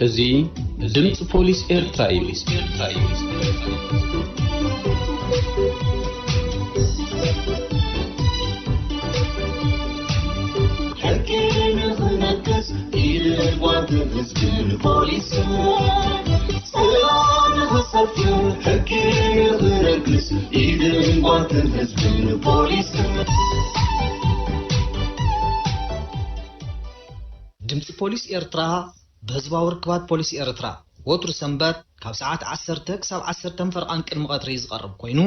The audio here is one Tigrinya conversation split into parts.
እዙይ ድምጽ ፖሊስ ኤርትራ እዩ። ድምጽ ፖሊስ ኤርትራ በህዝባዊ ርክባት ፖሊስ ኤርትራ ወትሩ ሰንበት ካብ ሰዓት 10 ክሳብ 10 ፈርቃን ቅድሚ ቀትሪ ዝቀርብ ኮይኑ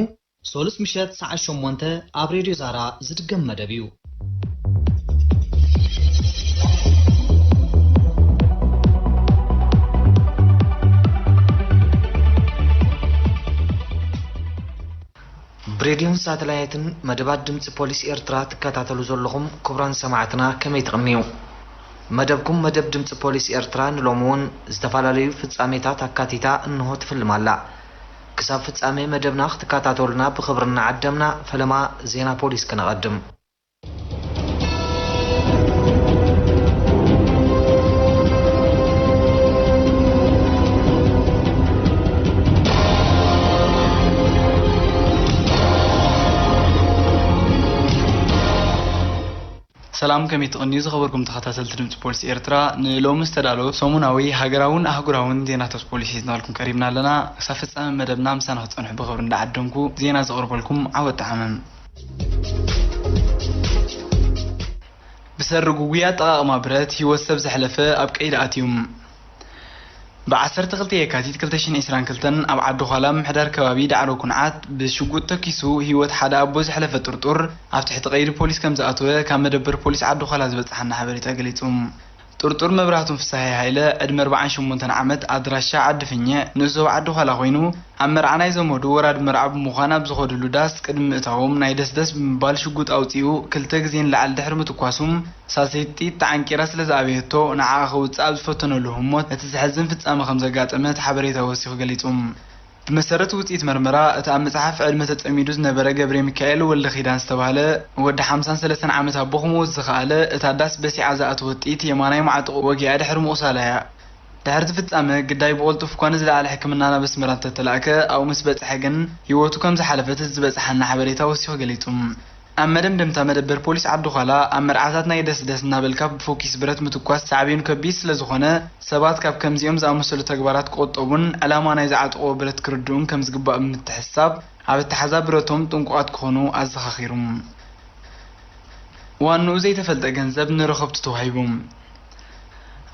ሶሉስ ምሸት ሰዓት 8 ኣብ ሬድዮ ዛራ ዝድገም መደብ እዩ። ብሬድዮን ሳተላይትን መደባት ድምጽ ፖሊስ ኤርትራ ትከታተሉ ዘለኹም ክቡራን ሰማዕትና ከመይ ትቕንዩ? መደብኩም መደብ ድምጽ ፖሊስ ኤርትራ ንሎምውን ዝተፋላለዩ ፍጻሜታት አካቲታ እንሆ ትፍልማላ። ክሳብ ፍጻሜ መደብና ክትከታተሉና ብኽብርና ዓደምና ፈለማ ዜና ፖሊስ ከነቐድም። ሰላም ከመይ ትቕንዩ ዝኸበርኩም ተኸታተልቲ ድምጽ ፖሊስ ኤርትራ ንሎሚ ዝተዳለወ ሰሙናዊ ሃገራውን ኣህጉራውን ዜናታት ፖሊስ ሒዝናልኩም ቀሪብና ኣለና። ክሳብ ፍጻሜ መደብና ምሳና ክትጸንሑ ብኽብሪ እንዳዓደምኩ ዜና ዘቕርበልኩም ዓወት ጣዕመም። ብሰሪ ጉጉያ ጠቓቕማ ብረት ህይወት ሰብ ዘሕለፈ ኣብ ቀይዲ ኣትዮም። ب12 የካቲት 2022 ኣብ ዓዲ ኋላ ምሕዳር ከባቢ ዳዕሮ ኩንዓት ብሽጉጥ ተኪሱ ህይወት ሓደ ኣቦ ዝሕለፈ ጥርጡር ኣብ ትሕቲ ቀይዲ ፖሊስ ከም ዝኣተወ ካብ መደበር ፖሊስ ዓዲ ኋላ ዝበፅሓና ሓበሬታ ገሊጹም። ጥርጡር መብራህቱን ፍሳሐ ሃይለ ዕድመ 48 ዓመት ኣድራሻ ዓዲ ፍኘ ንእዞብ ዓዲ ኋላ ኮይኑ ኣብ መርዓናይ ዘመዱ ወራድ መርዓ ብምዃን ኣብ ዝኸድሉ ዳስ ቅድሚ ምእታዎም ናይ ደስደስ ብምባል ሽጉጥ ኣውፂኡ ክልተ ግዜ ንላዕሊ ድሕሪ ምትኳሱም ሳሴቲ ተዓንቂራ ስለ ዝኣበየቶ ንዓኣ ከውፅእ ኣብ ዝፈተነሉ ህሞት እቲ ዝሕዝን ፍጻመ ከም ዘጋጠመ ሓበሬታ ወሲኹ ገሊጹም። بمسرت وصيت مرمرة أتأمسحف علم تتأميد زنبرة جبري ميكائيل ولا خيدان استبهله ود 53 عامة بخمو الزخالة أتعدس بس عزاء وطيت يماني مع وجي أدحر مؤصالها دحرت في التأمة قداي بقولت فكان زل على حكمنا أنا بس مرات تتلاقى أو مسبت حجن يوتو كم زحلفت الزبط حنا حبريتها وسيو قليتهم أما دم تمدبر بوليس عبد خلا أمر عزاتنا يدسنا بالكاب فوكيس برت متكواس سعبين كبيس لزخنة سبات كاب كم زيوم زعم مسلو تكبارات قطعون على ما نيزعت أو برت كردون كم زقبا من التحساب عبد التحزاب برتهم تنقعات كونو أزخاخيرهم وانو زي تفلت جنزب نرخبت توهيبهم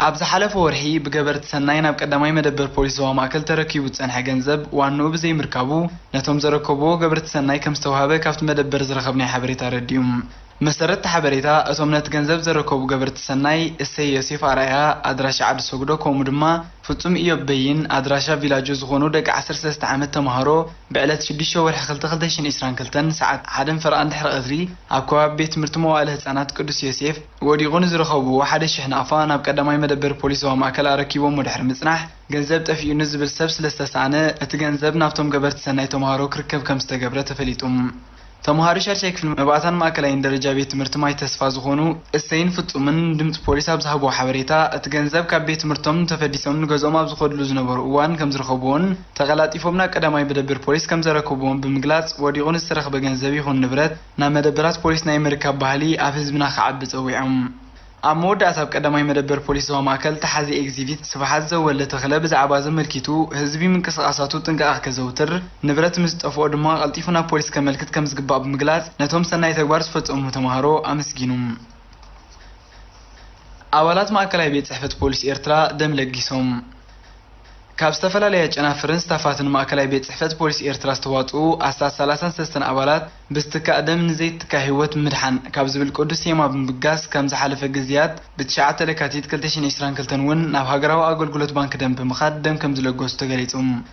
أبز حلف ورحي بجبرت سنين بقدماي مدبر بوليس وماكل تركيب وتسنح جنزب وانو بزي مركبو نتهم زركبو جبرت سنين كم استوهابه كافت مدبر زرخبني حبريتا رديوم مسرت حبريتا أتومنت جنزب زركبو جبرت سنين السياسيف عليها أدراش عد سوقدو كومدما فتم إيوبين أدراشا فيلاجو زغونو دق 10 عامت تمهارو بعلت شدي شوور حخلت خلدشين إسران كلتن ساعات حدن فرقان دحر أذري أبكواب بيت مرتمو على هتسانات قدس يوسف وديغون زرخوبو واحد الشحن أفان أب قدماي مدبر بوليس ومأكل أركيبو مدحر مصنح جنزب تفيو نزب السبس لستسانة اتجنزب نافتم قبرت سنة تمهارو كركب كم استقبرت فليتم تمهاري شارشيك في المبعثان ماكلين درجة بيت مرتماي تسفاز غونو السين فتو من دمت بوليس أبزهبو حبريتا اتجنزب كبيت مرتم تفديسون نجازوم أبزخود لزنبر وان كم زرخوبون تغلات يفهمنا قدماي بدبر بوليس كم زرخوبون بمجلات وديغون استرخ بجنزبي خون نبرت نمدبرات بوليس ناي مركب بحالي أفز بنا خعب بتسويعهم أمود أساب قدماي مدبر بوليس وماكل تحزي إكزيفيت سبحات زول تغلب زعبا زمركيتو هزبي من كسقاساتو تنقا كزوتر نبرت مستقفو دما غلطيفنا بوليس كملكت كم زقبا بمجلات نتهم سناي تكبار صفت تمهارو أمسجينوم أولات ماكلاي بيت صحفة بوليس إرترا دم لقيسهم كاب استفلالي جنافرن ستافاتن ماكلاي بيت صحفة بوليس إرترا استواتو أساس 36 أولات بستكادم نزيت كهوت مدحن كاب زبل قدس يما بمبقاس كم زحلف جزيات بتشعات لكاتيت كلتشين إسران كلتنون ناف هاجراو أقول قلت بانك دم بمخاد دم كم زلقوس تجريتهم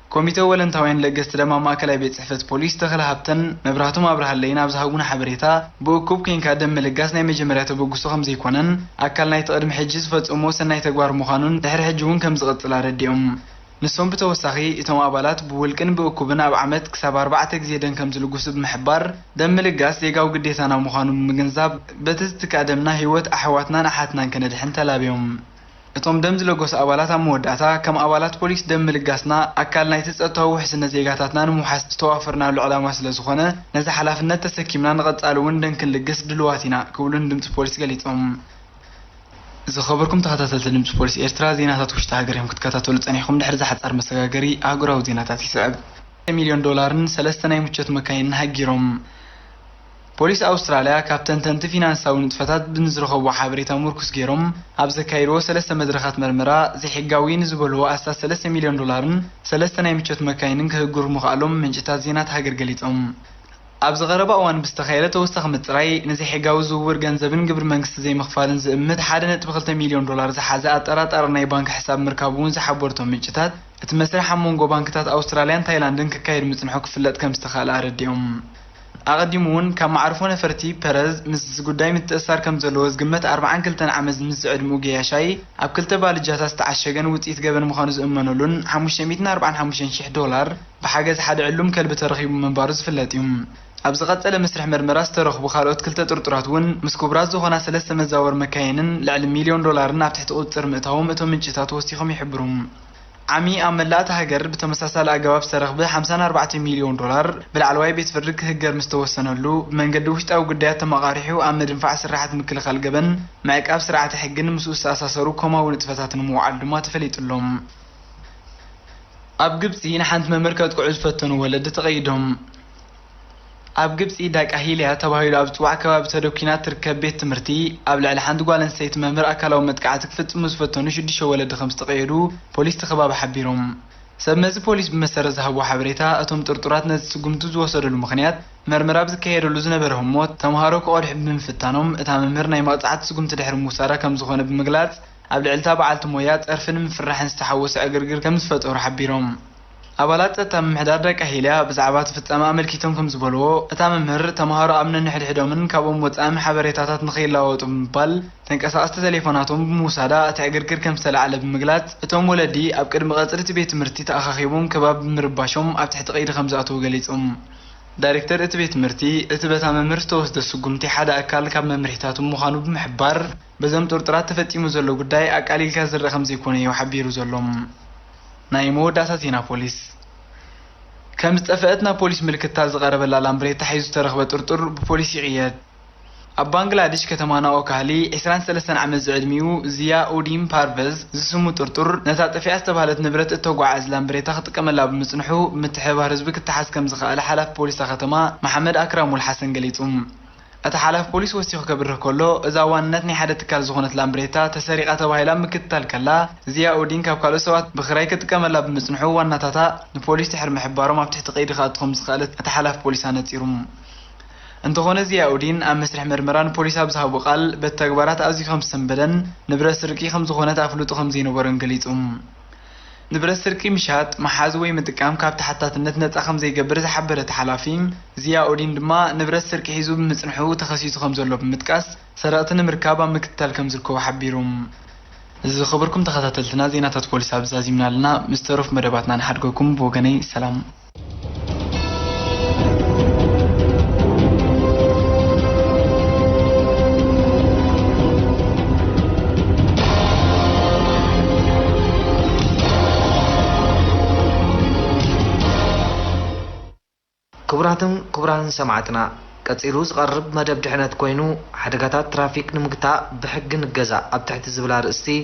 كوميتو ولن توين لقست لما ماكلاي بيت صحفة بوليس تغل هبتن مبرهتهم أبرها اللينا بزهقون حبريتا بوكوب كين كادم ملقاس ناي مجمرياتو بوقسو خمزي كونن أكل ناي تقدم حجز فتأمو سناي تقوار مخانون تحر حجون كم زغط لارديهم نسوم بتوسخي إتم أبالات بولكن بوكوبنا بعمد كسب 4 زيادن كم زلقوس بمحبار دم ملقاس يجاو قديسنا مخانون مجنزاب بتستكادمنا هيوت أحواتنا نحاتنا كندحن تلابيهم እቶም ደም ዝለጎስ ኣባላት ኣብ መወዳእታ ከም ኣባላት ፖሊስ ደም ምልጋስና ኣካል ናይቲ ጸጥታዊ ውሕስነት ዜጋታትና ንምሓዝ ዝተዋፈርናሉ ዕላማ ስለ ዝኾነ ነዚ ሓላፍነት ተሰኪምና ንቐጻሊ እውን ደም ክንልግስ ድልዋት ኢና ክብሉን ድምፂ ፖሊስ ገሊፆም ዝኸበርኩም ተኸታተልቲ ድምፂ ፖሊስ ኤርትራ ዜናታት ውሽጢ ሃገር እዮም ክትከታተሉ ጸኒሕኩም ድሕሪ ዝሓጻር መሰጋገሪ ኣህጉራዊ ዜናታት ይስዕብ $1 ሚልዮን ሰለስተ ናይ ምቾት መካይን ሃጊሮም ፖሊስ ኣውስትራልያ ካብተን ተንቲ ፊናንሳዊ ንጥፈታት ብንዝረኸቡ ሓበሬታ ምርኩስ ገይሮም ኣብ ዘካይድዎ ሰለስተ መድረኻት መርመራ ዘይሕጋዊ ንዝበልዎ ኣስታት $3 ሚልዮን ሰለስተ ናይ ምቾት መካይንን ክህግሩ ምኽኣሎም ምንጭታት ዜናት ሃገር ገሊፆም ኣብ ዝቐረበ እዋን ብዝተኻየደ ተወሳኺ ምፅራይ ንዘይሕጋዊ ዝውውር ገንዘብን ግብሪ መንግስቲ ዘይምኽፋልን ዝእምት $1.2 ሚልዮን ዝሓዘ ኣጠራጣሪ ናይ ባንኪ ሕሳብ ምርካቡ እውን ዝሓበርቶም ምንጭታት እቲ መስርሕ ኣብ መንጎ ባንክታት ኣውስትራልያን ታይላንድን ክካየድ ምፅንሑ ክፍለጥ ከም ዝተኻእለ ኣረዲኦም ኣቐዲሙ እውን ካብ ማዕርፎ ነፈርቲ ፐረዝ ምስ ጉዳይ ምትእስሳር ከም ዘለዎ ዝግመት 42 ዓመት ምስ ዕድሚኡ ገያሻይ ኣብ ክልተ ባልጃታት ዝተዓሸገን ውፅኢት ገበን ምዃኑ ዝእመነሉን $545,000 ብሓገዝ ሓደ ዕሉም ከልቢ ተረኺቡ ምንባሩ ዝፍለጥ እዩ ኣብ ዝቐጸለ መስርሕ መርመራ ዝተረኽቡ ካልኦት ክልተ ጥርጡራት እውን ምስ ክቡራት ዝኾና ሰለስተ መዛወር መካይንን ልዕሊ $1 ሚልዮን ኣብ ትሕቲ ቁፅጥር ምእታዎም እቶም ምንጭታት ወሲኾም ይሕብሩ ዓሚ ኣብ መላእቲ ሃገር ብተመሳሳሊ ኣገባብ ዝተረኽበ $54 ሚልዮን ብላዕለዋይ ቤት ፍርዲ ክህገር ምስተወሰነሉ ብመንገዲ ውሽጣዊ ጉዳያት ተመቓሪሑ ኣብ ምድንፋዕ ስራሕት ምክልኻል ገበን ምዕቃብ ስርዓተ ሕግን ምስኡ ዝተኣሳሰሩ ከምኡ ንጥፈታትን ምውዓል ድማ ተፈሊጡሎም ኣብ ግብፂ ንሓንቲ መምህር ከጥቅዑ ዝፈተኑ ወለዲ ተቐይዶም ኣብ ግብፂ ዳቃሂልያ ተባሂሉ ኣብ ጽዋዕ ከባቢ ተደኪና ትርከብ ቤት ትምህርቲ ኣብ ልዕሊ ሓንቲ ጓል ኣንስተይቲ መምህር ኣካላዊ መጥቃዕቲ ክፍጽሙ ዝፈተኑ 6 ወለዲ ከም ዝተቐየዱ ፖሊስ ተኸባቢ ሓቢሮም ሰብ መዚ ፖሊስ ብመሰረት ዝሃቦ ሓበሬታ እቶም ጥርጡራት ነዚ ስጉምቲ ዝወሰደሉ ምኽንያት መርመራ ብዝካየደሉ ዝነበረ ህሞት ተምሃሮ ክቆድሑ ብምፍታኖም እታ መምህር ናይ መቕጻዕቲ ስጉምቲ ድሕሪ ምውሳዳ ከም ዝኾነ ብምግላጽ ኣብ ልዕልታ በዓልቲ ሞያ ፀርፍን ምፍራሕን ዝተሓወሰ ዕግርግር ከም ዝፈጠሩ ሓቢሮም ኣባላት ጸጥታ ምምሕዳር ዳቃሂልያ ብዛዕባ ፍጻመ ኣመልኪቶም ከም ዝበልዎ እታ መምህር ተምሃሮ ኣብ ነንሕድሕዶምን ካብኦም ወጻኢ ሓበሬታታት ንኸይለዋወጡ ብምባል ተንቀሳቐስቲ ቴሌፎናቶም ብምውሳዳ እቲ ዕግርግር ከም ዝተለዓለ ብምግላጽ እቶም ወለዲ ኣብ ቅድሚ ቀጽሪ እቲ ቤት ትምህርቲ ተኣኻኺቦም ከባቢ ብምርባሾም ኣብ ትሕቲ ቀይዲ ከም ዝኣተዉ ገሊፆም ዳይሬክተር እቲ ቤት ትምህርቲ እቲ በታ መምህር ዝተወስደ ስጉምቲ ሓደ ኣካል ካብ መምርሒታቱ ምዃኑ ብምሕባር በዞም ጥርጡራት ተፈጺሙ ዘሎ ጉዳይ ኣቃሊልካ ዝርአ ከም ዘይኮነ እዩ ሓቢሩ ዘሎም ናይ መወዳእታ ዜና ፖሊስ ከም ዝጠፍአትና ፖሊስ ምልክታት ዝቐረበላ ላምብሬት ተሓይዙ ዝተረኽበ ጥርጡር ብፖሊስ ይቕየድ ኣብ ባንግላዴሽ ከተማ ናኦካሊ 23 ዓመት ዝዕድሚኡ ዝያ ኡዲን ፓርቨዝ ዝስሙ ጥርጡር ነታ ጠፊኣ ዝተባህለት ንብረት እተጓዓዝ ላምብሬታ ክጥቀመላ ብምጽንሑ ምትሕብባር ህዝቢ ክትሓዝ ከም ዝኽእል ሓላፊ ፖሊስ ከተማ መሐመድ ኣክራሙል ሓሰን ገሊጹ እቲ ሓላፊ ፖሊስ ወሲኹ ከብርህ ከሎ እዛ ዋንነት ናይ ሓደ ትካል ዝኾነት ላምብሬታ ተሰሪቓ ተባሂላ ምክትታል ከላ ዝያ ኡዲን ካብ ካልኦት ሰባት ብኽራይ ክትጥቀመላ ብምጽንሑ ዋናታታ ንፖሊስ ድሕሪ ምሕባሮም ኣብ ትሕቲ ቀይዲ ክኣትዎም ዝኽእል እቲ ሓላፊ ፖሊስ ኣነጺሩ እንተኾነ ዝያ ኡዲን ኣብ መስርሕ ምርመራን ፖሊስ ኣብ ዝሃቦ ቃል በቲ ተግባራት ኣዝዩ ከም ዝሰንበደን ንብረት ስርቂ ከም ዝኾነት ኣፍልጡ ከም ዘይነበረን ገሊጹ ንብረት ስርቂ ምሻጥ መሓዝ ወይ ምጥቃም ካብ ተሓታትነት ነፃ ከም ዘይገብር ዝሓበረ እቲ ሓላፊ ዝያ ኡዲን ድማ ንብረት ስርቂ ሒዙ ብምጽንሑ ተኸሲሱ ከም ዘሎ ብምጥቃስ ሰረቕቲ ንምርካብ ኣብ ምክትታል ከም ዝርከቡ ሓቢሩ እዚ ዝኸበርኩም ተኸታተልትና ዜናታት ፖሊስ ኣብዛዚምና ኣለና ምስ ተረፍ መደባትና ንሓድገኩም ብወገነይ ሰላም ክቡራን ሰማዕትና ቀፂሉ ዝቐርብ መደብ ድሕነት ኮይኑ ሓደጋታት ትራፊክ ንምግታእ ብሕጊ ንገዛ ኣብ ትሕቲ ዝብላ ርእስቲ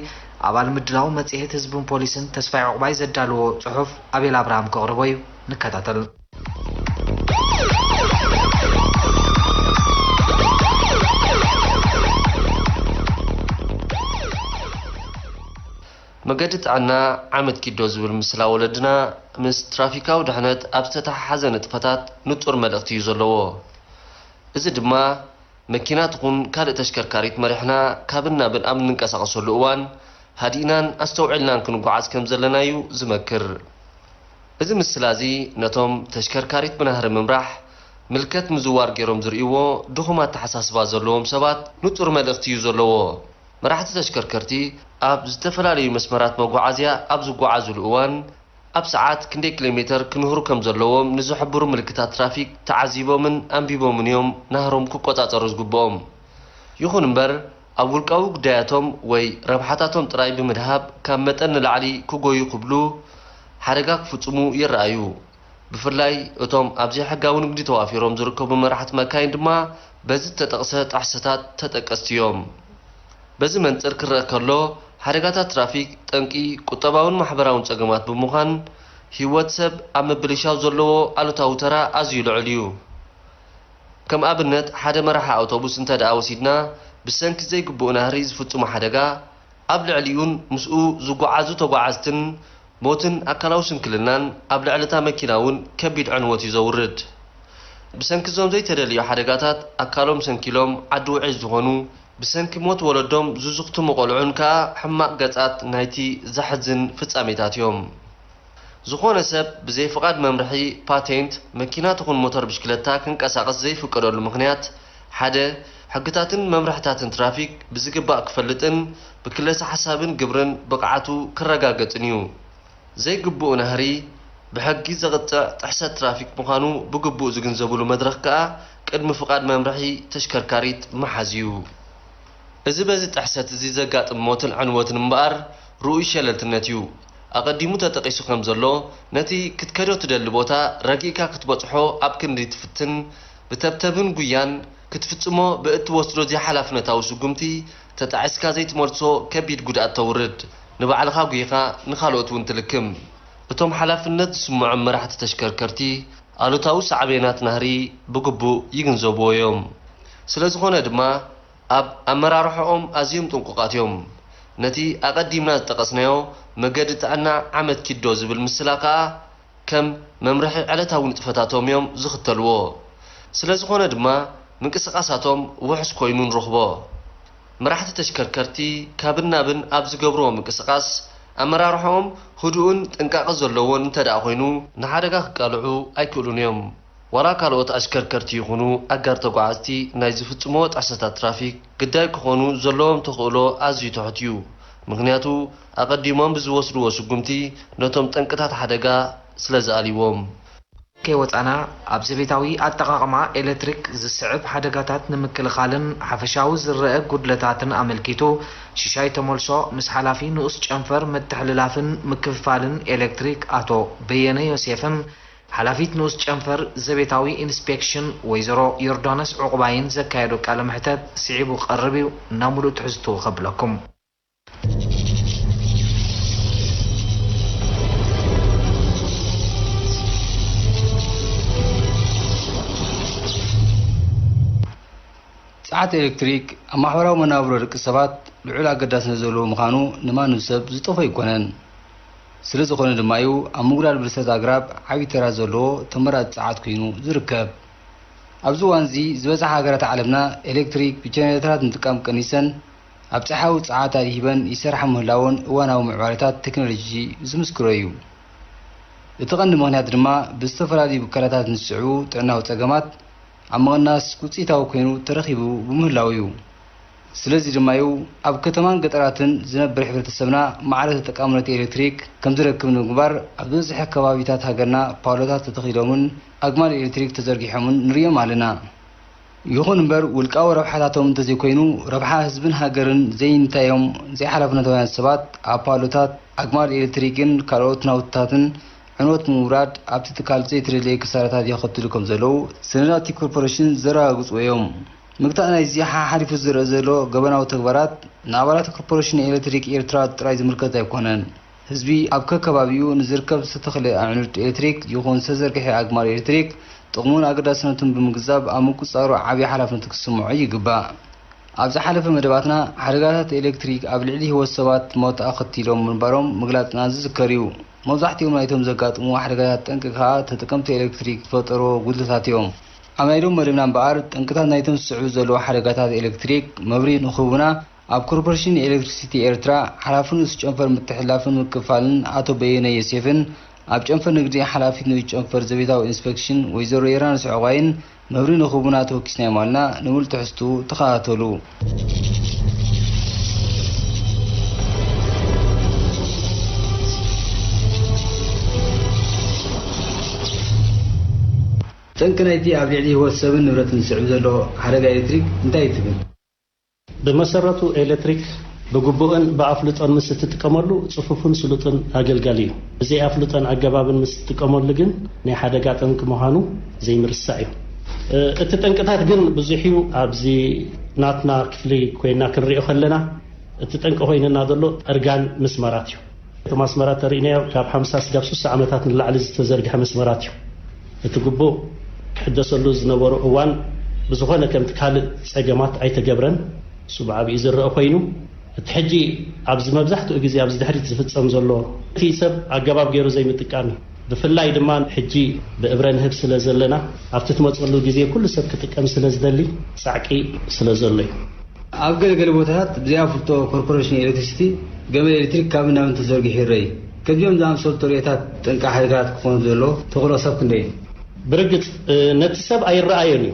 ኣባል ምድላው መጽሔት ህዝብን ፖሊስን ተስፋይ ዕቑባይ ዘዳልዎ ጽሑፍ ኣቤል ኣብርሃም ከቕርቦ እዩ ንከታተል መገዲ ጥዕና ዓመት ኪዶ ዝብል ምስላ ወለድና ምስ ትራፊካዊ ድሕነት ኣብ ዝተተሓሓዘ ንጥፈታት ንጡር መልእኽቲ እዩ ዘለዎ እዚ ድማ መኪና ትኹን ካልእ ተሽከርካሪት መሪሕና ካብን ናብን ኣብ ንንቀሳቐሰሉ እዋን ሃዲእናን ኣስተውዒልናን ክንጓዓዝ ከም ዘለና እዩ ዝመክር እዚ ምስላ እዚ ነቶም ተሽከርካሪት ብናህሪ ምምራሕ ምልከት ምዝዋር ገይሮም ዝርእይዎ ድኹማት ተሓሳስባ ዘለዎም ሰባት ንጡር መልእኽቲ እዩ ዘለዎ መራሕቲ ተሽከርከርቲ ኣብ ዝተፈላለዩ መስመራት መጓዓዝያ ኣብ ዝጓዓዝሉ እዋን ኣብ ሰዓት ክንደይ ኪሎ ሜትር ክንህሩ ከም ዘለዎም ንዝሕብሩ ምልክታት ትራፊክ ተዓዚቦምን ኣንቢቦምን እዮም ናህሮም ክቆጻጸሩ ዝግብኦም ይኹን እምበር ኣብ ውልቃዊ ጉዳያቶም ወይ ረብሓታቶም ጥራይ ብምድሃብ ካብ መጠን ንላዕሊ ክጎዩ ክብሉ ሓደጋ ክፍጽሙ ይረኣዩ። ብፍላይ እቶም ኣብዚ ሕጋዊ ንግዲ ተዋፊሮም ዝርከቡ መራሕቲ መካይን ድማ በዚ ተጠቕሰ ጣሕሰታት ተጠቀስቲ እዮም። በዚ መንጽር ክረአ ከሎ ሓደጋታት ትራፊክ ጠንቂ ቁጠባውን ማሕበራውን ጸገማት ብምዃን ህይወት ሰብ ኣብ ምብልሻው ዘለዎ ኣሉታዊ ተራ ኣዝዩ ልዑል እዩ። ከም ኣብነት ሓደ መራሒ ኣውቶቡስ እንተደኣ ወሲድና ብሰንኪ ዘይግቡእ ናህሪ ዝፍጽሙ ሓደጋ ኣብ ልዕሊኡን ምስኡ ዝጓዓዙ ተጓዓዝትን ሞትን ኣካላዊ ስንክልናን ኣብ ልዕልታ መኪና እውን ከቢድ ዕንወት እዩ ዘውርድ። ብሰንኪ ዞም ዘይተደልዩ ሓደጋታት ኣካሎም ሰንኪሎም ዓዲ ውዒ ዝኾኑ ብሰንኪ ሞት ወለዶም ዝዝኽትሙ ቆልዑን ከዓ ሕማቕ ገጻት ናይቲ ዘሕዝን ፍጻሜታት እዮም። ዝኾነ ሰብ ብዘይ ፍቓድ መምርሒ ፓቴንት መኪና ትኹን ሞተር ብሽክለታ ክንቀሳቐስ ዘይፍቀደሉ ምኽንያት ሓደ ሕግታትን መምርሕታትን ትራፊክ ብዝግባእ ክፈልጥን ብክለሳ ሓሳብን ግብርን ብቕዓቱ ክረጋገጽን እዩ። ዘይግቡእ ናህሪ ብሕጊ ዘቕጥዕ ጥሕሰት ትራፊክ ምዃኑ ብግቡእ ዝግንዘብሉ መድረኽ ከዓ ቅድሚ ፍቓድ መምርሒ ተሽከርካሪት መሓዝ እዩ። እዚ በዚ ጥሕሰት እዚ ዘጋጥም ሞትን ዕንወትን እምበኣር ርኡይ ሸለልትነት እዩ። ኣቐዲሙ ተጠቒሱ ከም ዘሎ ነቲ ክትከዶ ትደሊ ቦታ ረጊእካ ክትበጽሖ ኣብ ክንዲ ትፍትን ብተብተብን ጉያን ክትፍጽሞ ብእትወስዶ ዘይሓላፍነታዊ ስጉምቲ ተጣዒስካ ዘይትመልሶ ከቢድ ጉድኣት ተውርድ። ንባዕልኻ ጉይኻ ንኻልኦት እውን ትልክም። እቶም ሓላፍነት ዝስምዖም መራሕቲ ተሽከርከርቲ ኣሉታዊ ሳዕቤናት ናህሪ ብግቡእ ይግንዘብዎ እዮም። ስለ ዝኾነ ድማ ኣብ ኣመራርሖኦም ኣዝዮም ጥንቁቃት እዮም። ነቲ ኣቐዲምና ዝጠቐስናዮ መገዲ ጥዕና ዓመት ኪዶ ዝብል ምስላ ከዓ ከም መምርሒ ዕለታዊ ንጥፈታቶም እዮም ዝኽተልዎ። ስለ ዝኾነ ድማ ምንቅስቓሳቶም ውሕስ ኮይኑ ንረኽቦ። መራሕቲ ተሽከርከርቲ ካብን ናብን ኣብ ዝገብርዎ ምንቅስቓስ ኣመራርሖኦም ህዱእን ጥንቃቐ ዘለዎን እንተደኣ ኮይኑ ንሓደጋ ክቃልዑ ኣይክእሉን እዮም። ዋላ ካልኦት ኣሽከርከርቲ ይኹኑ ኣጋር ተጓዓዝቲ ናይ ዝፍጽሞ ጣሕሰታት ትራፊክ ግዳይ ክኾኑ ዘለዎም ተኽእሎ ኣዝዩ ትሑት እዩ። ምክንያቱ ኣቐዲሞም ብዝወስድዎ ስጉምቲ ነቶም ጠንቅታት ሓደጋ ስለ ዝኣልይዎም። ከይወፃና ኣብዚ ቤታዊ ኣጠቓቕማ ኤሌክትሪክ ዝስዕብ ሓደጋታት ንምክልኻልን ሓፈሻዊ ዝረአ ጉድለታትን ኣመልኪቱ ሽሻይ ተመልሶ ምስ ሓላፊ ንኡስ ጨንፈር ምትሕልላፍን ምክፍፋልን ኤሌክትሪክ ኣቶ በየነ ዮሴፍን ሓላፊት ንኡስ ጨንፈር ዘቤታዊ ኢንስፔክሽን ወይዘሮ ዮርዳኖስ ዕቁባይን ዘካየዱ ቃለ መሕተት ስዒቡ ቀርብ እዩ። ናብ ሙሉእ ትሕዝቱ ኸብለኩም። ጸዓት ኤሌክትሪክ ኣብ ማሕበራዊ መናብሮ ደቂ ሰባት ልዑል ኣገዳስነት ዘለዎ ምዃኑ ንማንም ሰብ ዝጠፍኦ ኣይኮነን። ስለ ዝኾነ ድማ እዩ ኣብ ምጉዳል ብልሰት ኣግራብ ዓብዪ ተራ ዘለዎ ተመራፂ ጸዓት ኮይኑ ዝርከብ። ኣብዚ እዋን እዚ ዝበዝሓ ሃገራት ዓለምና ኤሌክትሪክ ብጀነሬተራት ምጥቃም ቀኒሰን ኣብ ፀሓዊ ጸዓት ኣድሂበን ይሰርሓ ምህላወን እዋናዊ ምዕባለታት ቴክኖሎጂ ዝምስክሮ እዩ። እቲ ቀንዲ ምኽንያት ድማ ብዝተፈላለዩ ብካላታት ንስዕቡ ጥዕናዊ ፀገማት ኣብ ምቕናስ ውፅኢታዊ ኮይኑ ተረኺቡ ብምህላው እዩ። ስለዚ ድማ እዩ ኣብ ከተማን ገጠራትን ዝነብር ሕብረተሰብና ማዕረ ተጠቃምነት ኤሌክትሪክ ከም ዝረክብ ንምግባር ኣብ ዝበዝሐ ከባቢታት ሃገርና ፓሎታት ተተኺሎምን ኣግማል ኤሌክትሪክ ተዘርጊሖምን ንሪኦም ኣለና። ይኹን እምበር ውልቃዊ ረብሓታቶም እንተዘይኮይኑ ረብሓ ህዝብን ሃገርን ዘይንታዮም ዘይሓላፍነታውያን ሰባት ኣብ ፓሎታት ኣግማል ኤሌክትሪክን ካልኦት ናውትታትን ዕንወት ምውራድ ኣብቲ ትካል ዘይተደለየ ክሳራታት የኸትሉ ከም ዘለዉ ሰነዳት ኮርፖሬሽን ዘረጋግፁ እዮም። ምግታእ ናይዚ ሓሊፉ ዝረአ ዘሎ ገበናዊ ተግባራት ንኣባላት ኮርፖሬሽን ኤሌክትሪክ ኤርትራ ጥራይ ዝምልከት ኣይኮነን። ህዝቢ ኣብ ከከባቢኡ ንዝርከብ ዝተተኽለ ኣዕኑድ ኤሌክትሪክ ይኹን ዝተዘርግሐ ኣግማል ኤሌክትሪክ ጥቕሙን ኣገዳስነቱን ብምግዛብ ኣብ ምቁፅፃሩ ዓብዪ ሓላፍነት ክስምዖ ይግባእ። ኣብ ዝሓለፈ መደባትና ሓደጋታት ኤሌክትሪክ ኣብ ልዕሊ ህይወት ሰባት ሞት ኣኸቲሎም ምንባሮም ምግላፅና ዝዝከር እዩ። መብዛሕትኦም ናይቶም ዘጋጥሙ ሓደጋታት ጠንቂ ከዓ ተጠቀምቲ ኤሌክትሪክ ዝፈጠሮ ጉድለታት እዮም። ኣብ ናይ ሎም መደብና እምበኣር ጠንቅታት ናይቶም ዝስዕቡ ዘለዉ ሓደጋታት ኤሌክትሪክ መብሪ ንኽቡና ኣብ ኮርፖሬሽን ኤሌክትሪሲቲ ኤርትራ ሓላፊ ንኡስ ጨንፈር ምትሕልላፍን ምክፍፋልን ኣቶ በየነ ዮሴፍን ኣብ ጨንፈር ንግዲ ሓላፊት ንኡስ ጨንፈር ዘቤታዊ ኢንስፔክሽን ወይዘሮ ዮርዳኖስ ዕቁባይን መብሪ ንኽቡና ተወኪስና የማልና ንሙሉእ ትሕዝቱ ተኸታተሉ። ጠንቂ ናይቲ ኣብ ልዕሊ ህይወት ሰብን ንብረትን ዝስዕብ ዘሎ ሓደጋ ኤሌክትሪክ እንታይ ትብል? በመሰረቱ ኤሌክትሪክ በጉቦን በአፍልጦን ምስ ትጥቀመሉ ጽፉፉን ስሉጥን አገልጋሊ እዚ አፍልጦን አገባብን ምስ ትጥቀመሉ ግን ናይ ሓደጋ ጠንቅ መሃኑ ዘይምርሳዕ እዩ እቲ ጠንቅታት ግን ብዙሒው ኣብዚ ናትና ክፍሊ ኮይና ክንሪኦ ከለና እቲ ጠንቅ ኮይነና ዘሎ እርጋን መስመራት እዩ እቲ መስመራት ተሪእናዮ ካብ 50 እስካብ 60 ዓመታት ንላዕሊ ዝተዘርግሐ መስመራት እዩ እቲ ጉቦ ክሕደሰሉ ዝነበሩ እዋን ብዝኾነ ከምቲ ካልእ ፀገማት ኣይተገብረን ሱብዓቢ ዝረአ ኮይኑ እቲ ሕጂ ኣብዚ መብዛሕትኡ ግዜ ኣብዚ ድሕሪት ዝፍጸም ዘሎ እቲ ሰብ ኣገባብ ገይሩ ዘይምጥቃም ብፍላይ ድማ ሕጂ ብእብረ ንህብ ስለ ዘለና ኣብቲ ትመፅሉ ግዜ ኩሉ ሰብ ክጥቀም ስለ ዝደሊ ጻዕቂ ስለ ዘሎ እዩ ኣብ ገለገለ ቦታታት ብዘይኣፍልጦ ኮርፖሬሽን ኤሌክትሪሲቲ ገመድ ኤሌክትሪክ ካብ ናብ ተዘርጊሑ ይረአ ከዚኦም ዝኣምሰሉ ተሪእታት ጠንቃ ሓደጋታት ክኾኑ ዘሎ ተኽእሎ ሰብ ክንደይ ብርግፅ ነቲ ሰብ ኣይረኣዮን እዩ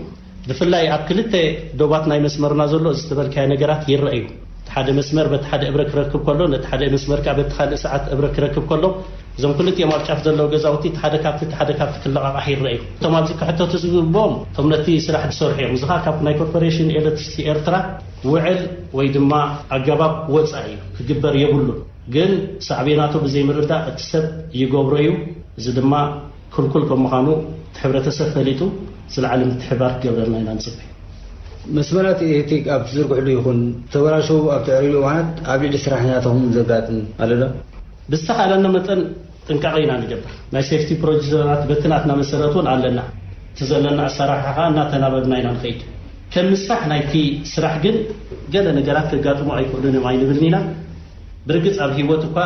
ብፍላይ ኣብ ክልተ ዶባት ናይ መስመርና ዘሎ ዝተበልካየ ነገራት ይረአዩ ሓደ መስመር በቲ ሓደ እብረ ክረክብ ከሎ ነቲ ሓደ መስመር ካብ በቲ ካልእ ሰዓት እብረ ክረክብ ከሎ እዞም ክልቲኦም ኣብ ጫፍ ዘለዉ ገዛውቲ ሓደ ካብቲ ክለቃቃሕ ይረአዩ እቶም ኣብዚ ክሕተቱ ዝግብኦም እቶም ነቲ ስራሕ ዝሰርሑ እዮም እዚ ካብ ናይ ኮርፖሬሽን ኤሌክትሪሲቲ ኤርትራ ውዕል ወይ ድማ ኣገባብ ወፃኢ እዩ ክግበር የብሉ ግን ሳዕቤናቱ ብዘይምርዳእ እቲ ሰብ ይገብሮ እዩ እዚ ድማ ክልኩል ከም ምዃኑ ሕብረተሰብ ፈሊጡ ዝለዓለ ምትሕብባር ክገብረና ኢና ንፅበ መስመራት ኤሌክትሪክ ኣብ ዝዝርግሕሉ ይኹን ተበላሸው ኣብ ትዕርዩ እዋናት ኣብ ልዕሊ ስራሕኛቶም ዘጋጥም ኣሎ ዶ ብዝተኻለና መጠን ጥንቃቄ ኢና ንገብር ናይ ሴፍቲ ፕሮጀክትራት በትናትና መሰረቱን ኣለና ትዘለና ኣሰራርሓ እናተናበብና ኢና ንኸይድ ከም ምስራሕ ናይቲ ስራሕ ግን ገለ ነገራት ከጋጥሙ ኣይክእሉን እዮም ኣይንብልን ኢና ብርግፅ ኣብ ሂወት እኳ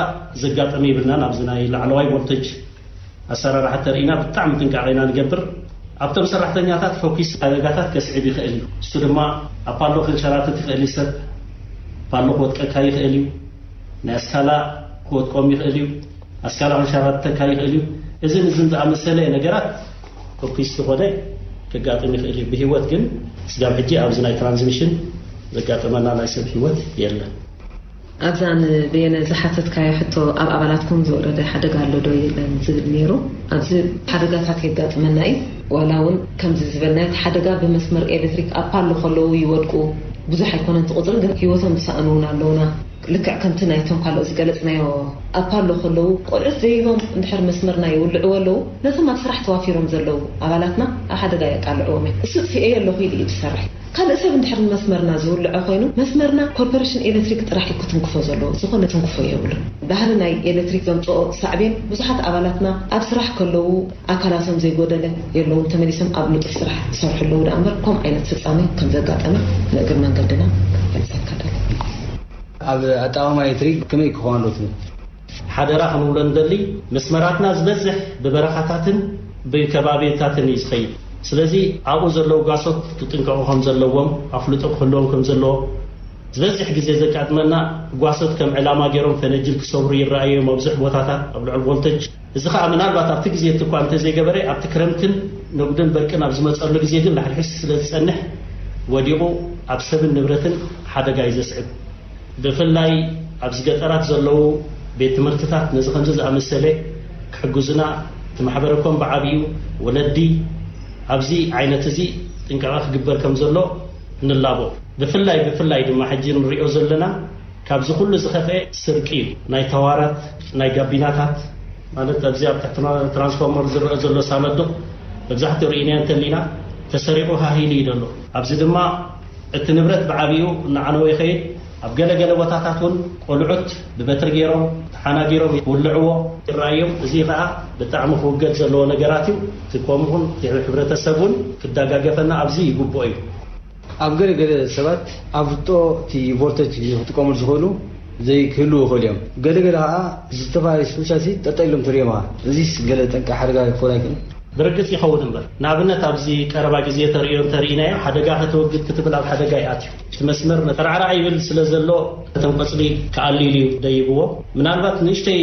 ዘጋጠመ ይብልናን ኣብዚ ናይ ላዕለዋይ ቮልቴጅ ኣሰራርሓ ተርኢና ብጣዕሚ ጥንቃቄ ኢና ንገብር ኣብቶም ሰራሕተኛታት ፎኪስ ሓደጋታት ከስዕብ ይኽእል እዩ እሱ ድማ ኣብ ፓሎ ክንሸራተት ይኽእል እዩ ሰብ ፓሎ ክወጥቀካ ይኽእል እዩ ናይ ኣስካላ ክወጥቆም ይኽእል እዩ ኣስካላ ክንሸራተካ ይኽእል እዩ እዝን ዝኣመሰለ ነገራት ፎኪስ ዝኾነ ከጋጥም ይኽእል እዩ ብሂወት ግን ስጋብ ሕጂ ኣብዚ ናይ ትራንስሚሽን ዘጋጠመና ናይ ሰብ ሂወት የለን ኣብዛን በየነ ዝሓተትካዮ ሕቶ ኣብ ኣባላትኩም ዝወረደ ሓደጋ ኣሎ ዶ የለን ዝብል ነይሩ ኣብዚ ሓደጋታት የጋጥመና እዩ ዋላ እውን ከምዚ ዝበልና ሓደጋ ብመስመር ኤሌክትሪክ ኣብ ፓሎ ከለዉ ይወድቁ ብዙሕ ኣይኮነን ትቁፅር ግን ሂወቶም ዝሰኣኑ እውን ኣለውና ልክዕ ከምቲ ናይቶም ካልኦት ዝገለፅናዮ ኣብ ፓሎ ከለዉ ቆልዑት ዘይቦም እንድሕር መስመርና ይውልዕዎ ኣለዉ ነቶም ኣብ ስራሕ ተዋፊሮም ዘለዉ ኣባላትና ኣብ ሓደጋ የቃልዕዎም እዮም እሱ ጥፊአ ኣለኹ ኢሉ እዩ ዝሰርሕ ካልእ ሰብ እንድሕር መስመርና ዝውልዖ ኮይኑ መስመርና ኮርፖሬሽን ኤሌክትሪክ ጥራሕ እዩ ክትንክፎ ዘለዎ ዝኾነ ትንክፎ የብሉ ባህሪ ናይ ኤሌክትሪክ ዘምፅኦ ሳዕቤን ብዙሓት ኣባላትና ኣብ ስራሕ ከለዉ ኣካላቶም ዘይጎደለ የለውን ተመሊሶም ኣብ ንጡፍ ስራሕ ዝሰርሑ ኣለዉ ዳ እምበር ከምኡ ዓይነት ፍፃሜ ከም ዘጋጠመ ንእግር መንገድና ፈልፀካ ደሎ ኣብ ኣጠቃቅማ ኤሌክትሪክ ከመይ ክኸውን ኣሎ ትብል ሓደራ ክንብሎ ንደሊ መስመራትና ዝበዝሕ ብበረኻታትን ብከባቢታትን እዩ ዝኸይድ ስለዚ ኣብኡ ዘለዉ ጋሶት ክጥንቀቑ ከም ዘለዎም ኣፍልጦ ክህልዎም ከም ዘለዎ ዝበዝሕ ግዜ ዘጋጥመና ጓሶት ከም ዕላማ ገይሮም ፈነጅል ክሰብሩ ይረኣዩ መብዝሕ ቦታታት ኣብ ልዕል ቮልቴጅ እዚ ከዓ ምናልባት ኣብቲ ግዜ እኳ እንተዘይገበረ ኣብቲ ክረምትን ንጉድን በርቅን ኣብ ዝመፀሉ ግዜ ግን ላሕልሕስ ስለ ዝፀንሕ ወዲቑ ኣብ ሰብን ንብረትን ሓደጋ እዩ ዘስዕብ ብፍላይ ኣብዚ ገጠራት ዘለዉ ቤት ትምህርትታት ነዚ ከምዚ ዝኣመሰለ ክሕግዙና እቲ ማሕበረኮም ብዓብዩ ወለዲ ኣብዚ ዓይነት እዚ ጥንቃቐ ክግበር ከም ዘሎ ንላቦ ብፍላይ ድማ ሕጂ ንሪኦ ዘለና ካብዚ ኩሉ ዝኸፍአ ስርቂ እዩ ናይ ተዋራት ናይ ጋቢናታት ማለት ኣብዚ ኣብ ትሕቲ ትራንስፎርመር ዝረአ ዘሎ ሳመድቕ መብዛሕትኡ ርኢናዮ እንተሊና ተሰሪቑ ሃሂሉ እዩ ደሎ ኣብዚ ድማ እቲ ንብረት ብዓብዩ እናዓነወ ይኸይድ ኣብ ገለገለ ቦታታት እውን ቆልዑት ብበትሪ ገይሮም ተሓና ገይሮም ይውልዕዎ ይረኣዮም እዚ ከዓ ብጣዕሚ ክውገድ ዘለዎ ነገራት እዩ እቲ ከምኡውን ሕብረተሰብ እውን ክደጋገፈና ኣብዚ ይግብኦ እዩ ኣብ ገለገለ ሰባት ኣፍልጦ እቲ ቮልቴጅ ክጥቀመሉ ዝኽእሉ ዘይክህልው ይኽእሉ እዮም ገለገለ ከዓ ዝተፈላለዩ ስፔሻሊቲ ጠጠኢሎም ትሪኦም እዚስ ገለ ጠንቂ ሓደጋ ክኾን ኣይክእልን ብርግፅ ይኸውን እምበር ንኣብነት ኣብዚ ቀረባ ግዜ ተሪእናዮ ሓደጋ ክትወግድ ክትብል ኣብ ሓደጋ ይኣትዩ እቲ መስመር ተርዓራዕ ይብል ስለ ዘሎ እቶም ቆፅሊ ከኣሊሉ እዩ ደይብዎ ምናልባት ንእሽተይ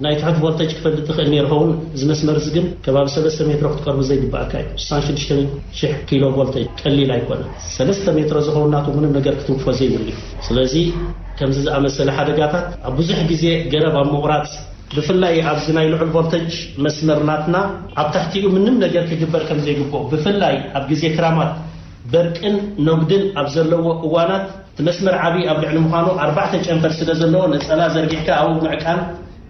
ናይ ትሕት ቮልቴጅ ክፈልጥ ትኽእል ነይርኸውን እዚ መስመር እዚ ግን ከባቢ 3 ሜትሮ ክትቀርቡ ዘይግባእካ እዩ 66,000 ኪሎ ቮልቴጅ ቀሊል ኣይኮነን 3 ሜትሮ ዝኸውን ናቱ ምንም ነገር ክትንክፎ ዘይብሉ እዩ ስለዚ ከምዚ ዝኣመሰለ ሓደጋታት ኣብ ብዙሕ ግዜ ገረብ ኣብ ምቑራፅ ብፍላይ ኣብዚ ናይ ልዑል ቮልቴጅ መስመርናትና ኣብ ታሕቲኡ ምንም ነገር ክግበር ከም ዘይግብኦ ብፍላይ ኣብ ግዜ ክራማት በርቅን ነጉድን ኣብ ዘለዎ እዋናት تمسمر عبي قبل علم خانو 4 ጨንፈር ስለዘለዎ ነጸላ ዘርጊሕካ አው ምዕቃን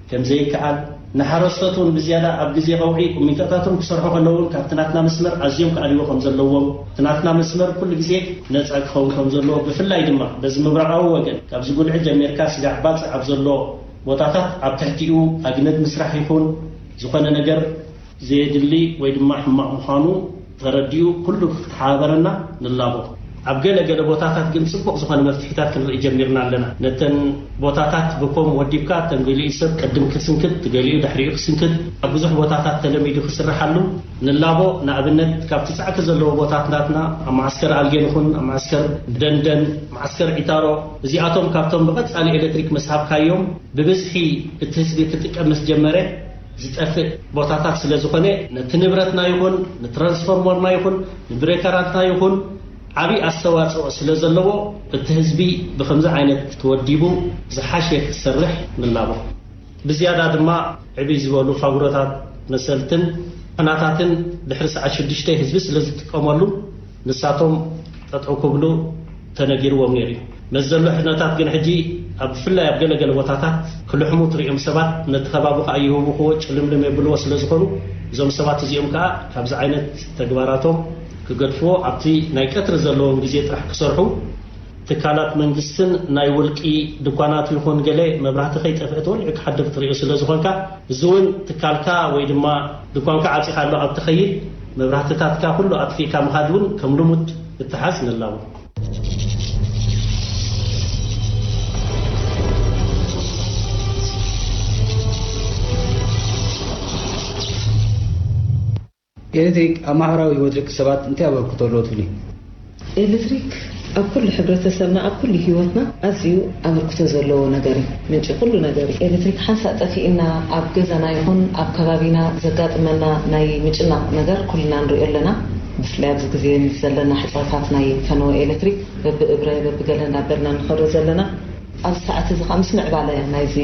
ከምዘይ ከአል نحرستون بزيادة أبجزي قوي وميتاتهم بصراحة كلهم كابتناتنا مسمر عزيم كأليو خمزلوهم تناتنا مسمر كل جزء نزعج خمزلوه بفلا يدمع بس مبرعه وجن كابز يقول عجة ميركاس جعبات عبزلوه وطاطات عبتحتيو أجند مسرح يكون زخنا نجر زيد اللي ويدمع مخانو ترديو كله حاضرنا نلابو أبجل جل بوتاتات جم سبق زخنا مفتحتات كن يجمرنا لنا نتن بوتاتات بكم وديبكات تنقلي يسب قدم كسنكت تقلي دحريق سنكت أبوزح بوتاتات تلميذ خسر حلو نلابو نابنت كابتسع كزلو بوتاتاتنا معسكر الجنخون معسكر دندن معسكر عتارو زياتهم كابتهم بقت على إلكتريك مسحب كيوم ببزحي التسبيت تتكمس جمرة زتأفق بوتاتات سلزخنة نتنبرتنا يكون نترانسفورمرنا يكون نبريكراتنا يكون عبي أستواصل سلزلوا التهزبي بخمسة عينات توديبو زحاشية السرح من لابو بزيادة ما عبي زوالو فاوراتات مسلتن قناتاتن بحرس 10 هزبي سلزت تقاملو نساتهم تطعوكبلو تنجيرو ومنيري مزلو حناتات جن حجي أبفلا يبقى لقل وطاتات كل حموت رئيم سبات نتخبابو أيهو بخوش لملم يبلو وسلزخونو زوم سبات زيوم كا كابز عينات تقباراتهم كقدفو عبتي نايكتر زلوهم جزيت راح كسرحو تكالات منجستن ناي ولقي دكانات يكون جلي مبرهت خيط افئتول يك حد بطريقه سلازخونكا زون تكالكا ويدما دكانكا عطي خالو اب تخيل مبرهتاتكا كله اطفيكا مخادون كملمد اتحاسن الله ኤሌክትሪክ አማህራዊ ወድቅ ሰባት እንት ያበርክቶሎት ፍሊ ኤሌክትሪክ ኣብ ኩሉ ሕብረተሰብና ኣብ ኩሉ ህይወትና ኣዝዩ ኣበርክቶ ዘለዎ ነገር ምንጭ ኩሉ ነገር ኤሌክትሪክ ሓንሳ ጠፊእና ኣብ ገዛና ይኹን ኣብ ከባቢና ዘጋጥመና ናይ ምጭናቕ ነገር ኩልና ንሪኦ ኣለና ብፍላይ ኣብዚ ግዜ ዘለና ሕፃታት ናይ ፈነወ ኤሌክትሪክ በብእብረ በብገለ እናበልና ንኸዶ ዘለና ኣብ ሰዓት እዚ ምስ ምዕባለ ናይዚ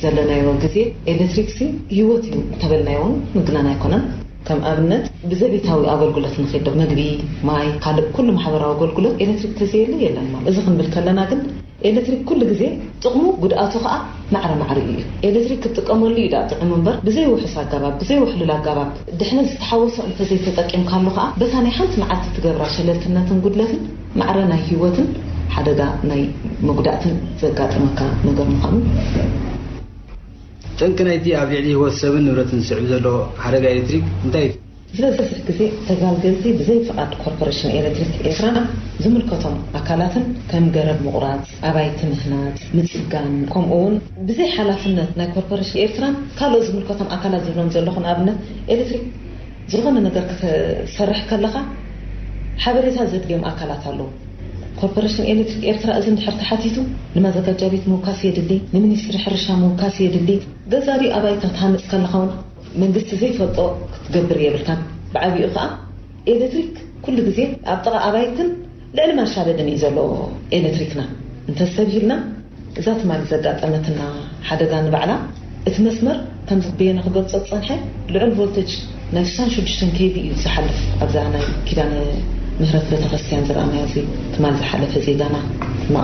ዘለናዮ ግዜ ኤሌክትሪክ ህይወት እዩ ተበልናዮ ምግናና ኣይኮነን كم أبنت بزبيتاوي أقولقلت نخيدو مجبي ماي كله كل محاورة أقولقلت إلكتريك تزيل يلا ما إذا خن بالكلنا كن إلكتريك كل جزء تقوموا قد أتوقع معري إلكتريك تقوموا لي دا تقومون بر بزي وحسا جباب بزي وحلولا جباب دحنا تحوس أن فزي تتقيم كله قا بس أنا حنت معت تجبر عشان لتنا تنقول لكن معرنا هيوتن حدا جا ناي مقدعتن زكاة مكان نقدر نقوم تنكنايتي أبيعلي هو السبب نورة سعودة له حركة إلكتريك انتهت. زي كذي تقال جلسي بزي فقط كوربوريشن إلكتريك إيران زمل كتم أكلاتن كم جرب مقرات أبايت مهنات متسجان كم أون بزي حلافنا نا كوربوريشن إيران كله زمل كتم أكلات زلون زلون أبنة إلكتريك زلون نقدر سرح كلها حبرتها زد اليوم أكلات له كوربوريشن إلكتريك إيران أزم حرت حاتيتو لماذا كجابيت موكاسية دلي لمنيستر حرشة موكاسية دلي جزاري أبايت تهانس كلهون من قصة زي فضاء تقبر يبلكان بعبي أخا إلكتريك كل جزء أبطأ أبايتن لأن ما شاددني إزالو إلكتريكنا أنت سبيلنا ذات ما زادت أنتنا حدا جان بعلا اتمسمر كان بين خبط صنحة لعل فولتج نفسان شو جشتن كيفي يسحلف أبزعنا كده مهرت بتغسيان زرعنا يزي تمال زحلف زي جانا ما